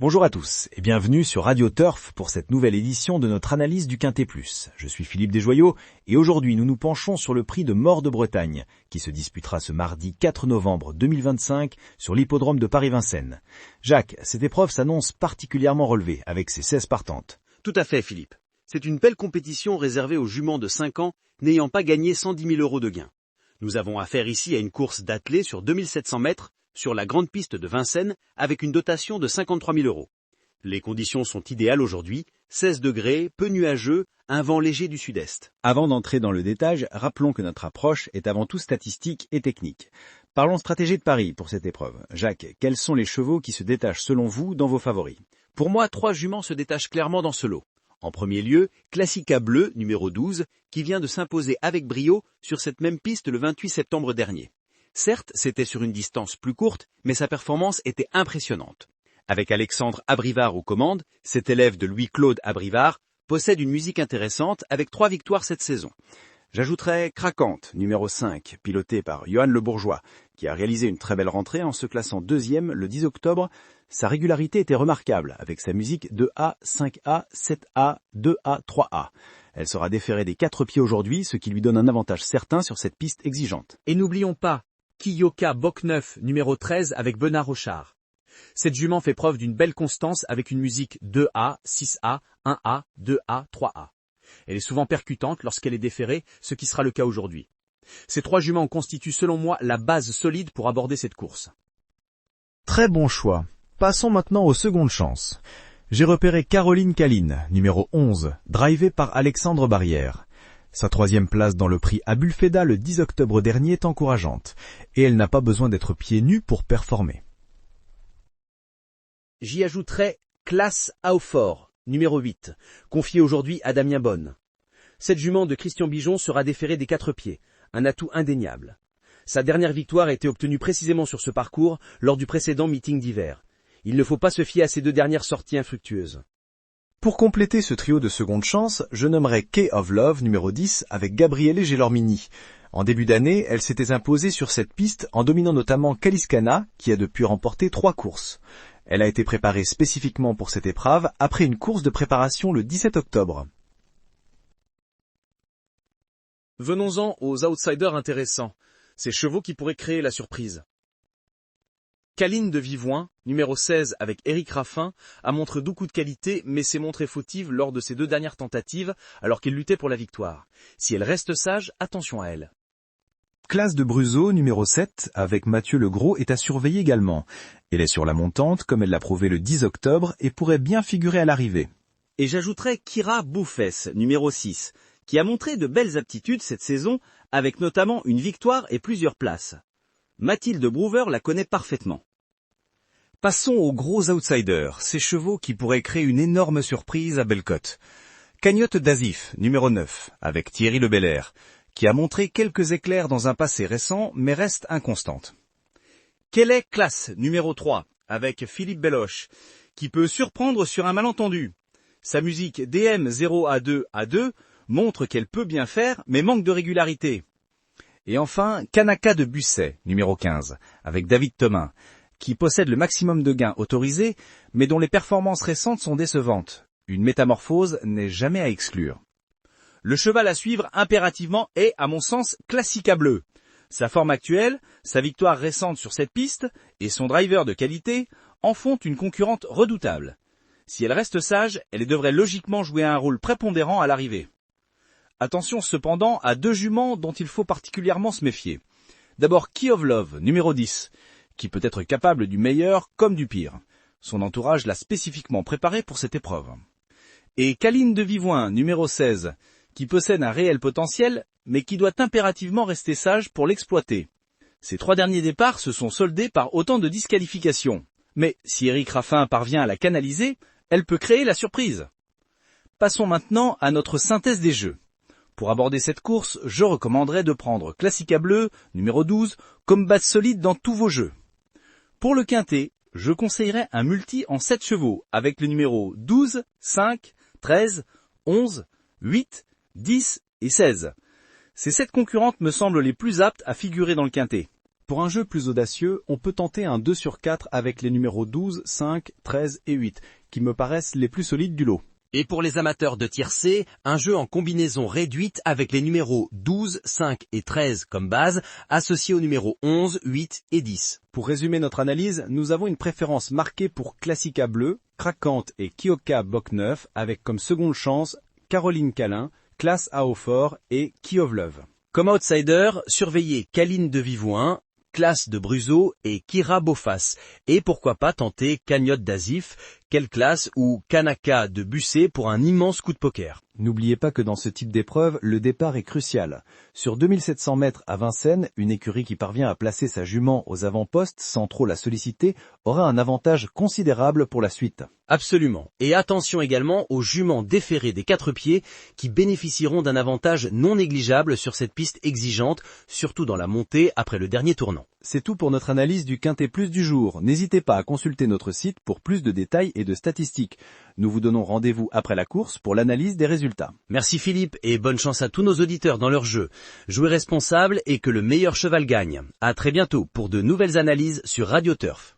Bonjour à tous et bienvenue sur Radio Turf pour cette nouvelle édition de notre analyse du Quintet Plus. Je suis Philippe Desjoyaux et aujourd'hui nous nous penchons sur le prix de Mort de Bretagne qui se disputera ce mardi 4 novembre 2025 sur l'hippodrome de Paris-Vincennes. Jacques, cette épreuve s'annonce particulièrement relevée avec ses 16 partantes. Tout à fait Philippe. C'est une belle compétition réservée aux juments de 5 ans n'ayant pas gagné 110 000 € de gain. Nous avons affaire ici à une course d'attelé sur 2700 mètres sur la grande piste de Vincennes avec une dotation de 53 000 €. Les conditions sont idéales aujourd'hui, 16 degrés, peu nuageux, un vent léger du sud-est. Avant d'entrer dans le détail, rappelons que notre approche est avant tout statistique et technique. Parlons stratégie de Paris pour cette épreuve. Jacques, quels sont les chevaux qui se détachent selon vous dans vos favoris? Pour moi, 3 juments se détachent clairement dans ce lot. En premier lieu, Classica Bleu, numéro 12, qui vient de s'imposer avec brio sur cette même piste le 28 septembre dernier. Certes, c'était sur une distance plus courte, mais sa performance était impressionnante. Avec Alexandre Abrivard aux commandes, cet élève de Louis-Claude Abrivard possède une musique intéressante avec 3 victoires cette saison. J'ajouterais Craquante, numéro 5, piloté par Johan Le Bourgeois, qui a réalisé une très belle rentrée en se classant deuxième le 10 octobre. Sa régularité était remarquable, avec sa musique 2A, 5A, 7A, 2A, 3A. Elle sera déférée des 4 pieds aujourd'hui, ce qui lui donne un avantage certain sur cette piste exigeante. Et n'oublions pas Kiyoka Boc-Neuf, numéro 13, avec Benoît Rochard. Cette jument fait preuve d'une belle constance avec une musique 2A, 6A, 1A, 2A, 3A. Elle est souvent percutante lorsqu'elle est déférée, ce qui sera le cas aujourd'hui. Ces 3 juments constituent selon moi la base solide pour aborder cette course. Très bon choix. Passons maintenant aux secondes chances. J'ai repéré Caroline Caline, numéro 11, drivée par Alexandre Barrière. Sa 3e place dans le prix Abulfeda le 10 octobre dernier est encourageante, et elle n'a pas besoin d'être pieds nus pour performer. J'y ajouterai Classe Hautfort, numéro 8, confiée aujourd'hui à Damien Bonne. Cette jument de Christian Bijon sera déférée des 4 pieds, un atout indéniable. Sa dernière victoire a été obtenue précisément sur ce parcours lors du précédent meeting d'hiver. Il ne faut pas se fier à ces 2 dernières sorties infructueuses. Pour compléter ce trio de seconde chance, je nommerai Key of Love numéro 10 avec Gabriele Gelormini. En début d'année, elle s'était imposée sur cette piste en dominant notamment Kaliskana, qui a depuis remporté 3 courses. Elle a été préparée spécifiquement pour cette épreuve après une course de préparation le 17 octobre. Venons-en aux outsiders intéressants, ces chevaux qui pourraient créer la surprise. Caline de Vivoin, numéro 16 avec Éric Raffin, a montré beaucoup de qualité mais s'est montrée fautive lors de ses 2 dernières tentatives alors qu'elle luttait pour la victoire. Si elle reste sage, attention à elle. Classe de Bruzo, numéro 7, avec Mathieu Legros, est à surveiller également. Elle est sur la montante, comme elle l'a prouvé le 10 octobre, et pourrait bien figurer à l'arrivée. Et j'ajouterai Kira Bouffès, numéro 6, qui a montré de belles aptitudes cette saison, avec notamment une victoire et plusieurs places. Mathilde Brouwer la connaît parfaitement. Passons aux gros outsiders, ces chevaux qui pourraient créer une énorme surprise à Bellecote. Cagnotte d'Azif, numéro 9, avec Thierry Le Belair, qui a montré quelques éclairs dans un passé récent, mais reste inconstante. Kelly Classe, numéro 3, avec Philippe Belloche, qui peut surprendre sur un malentendu. Sa musique DM0A2A2 montre qu'elle peut bien faire, mais manque de régularité. Et enfin, Kanaka de Busset, numéro 15, avec David Thomin, qui possède le maximum de gains autorisés, mais dont les performances récentes sont décevantes. Une métamorphose n'est jamais à exclure. Le cheval à suivre impérativement est, à mon sens, Classica Bleu. Sa forme actuelle, sa victoire récente sur cette piste et son driver de qualité en font une concurrente redoutable. Si elle reste sage, elle devrait logiquement jouer un rôle prépondérant à l'arrivée. Attention cependant à 2 juments dont il faut particulièrement se méfier. D'abord Key of Love, numéro 10, qui peut être capable du meilleur comme du pire. Son entourage l'a spécifiquement préparé pour cette épreuve. Et Caline de Vivoin, numéro 16, qui possède un réel potentiel, mais qui doit impérativement rester sage pour l'exploiter. Ces 3 derniers départs se sont soldés par autant de disqualifications. Mais si Éric Raffin parvient à la canaliser, elle peut créer la surprise. Passons maintenant à notre synthèse des jeux. Pour aborder cette course, je recommanderais de prendre Classica Bleu, numéro 12, comme base solide dans tous vos jeux. Pour le quintet, je conseillerais un multi en 7 chevaux avec le numéro 12, 5, 13, 11, 8, 10 et 16. Ces 7 concurrentes me semblent les plus aptes à figurer dans le quintet. Pour un jeu plus audacieux, on peut tenter un 2 sur 4 avec les numéros 12, 5, 13 et 8, qui me paraissent les plus solides du lot. Et pour les amateurs de tiercé, un jeu en combinaison réduite avec les numéros 12, 5 et 13 comme base, associés aux numéros 11, 8 et 10. Pour résumer notre analyse, nous avons une préférence marquée pour Classica Bleu, Craquante et Kioka Bock 9, avec comme seconde chance Caroline Calin, Classe à Hautfort et Key of Love. Comme outsider, surveillez Caline de Vivouin, Classe de Bruzo et Kira Beaufas. Et pourquoi pas tenter Cagnotte d'Azif, Quelle Classe ou Kanaka de Busset pour un immense coup de poker. N'oubliez pas que dans ce type d'épreuve, le départ est crucial. Sur 2700 mètres à Vincennes, une écurie qui parvient à placer sa jument aux avant-postes sans trop la solliciter aura un avantage considérable pour la suite. Absolument. Et attention également aux juments déférés des 4 pieds qui bénéficieront d'un avantage non négligeable sur cette piste exigeante, surtout dans la montée après le dernier tournant. C'est tout pour notre analyse du Quintet Plus du jour. N'hésitez pas à consulter notre site pour plus de détails et de statistiques. Nous vous donnons rendez-vous après la course pour l'analyse des résultats. Merci Philippe et bonne chance à tous nos auditeurs dans leur jeu. Jouez responsable et que le meilleur cheval gagne. À très bientôt pour de nouvelles analyses sur Radio Turf.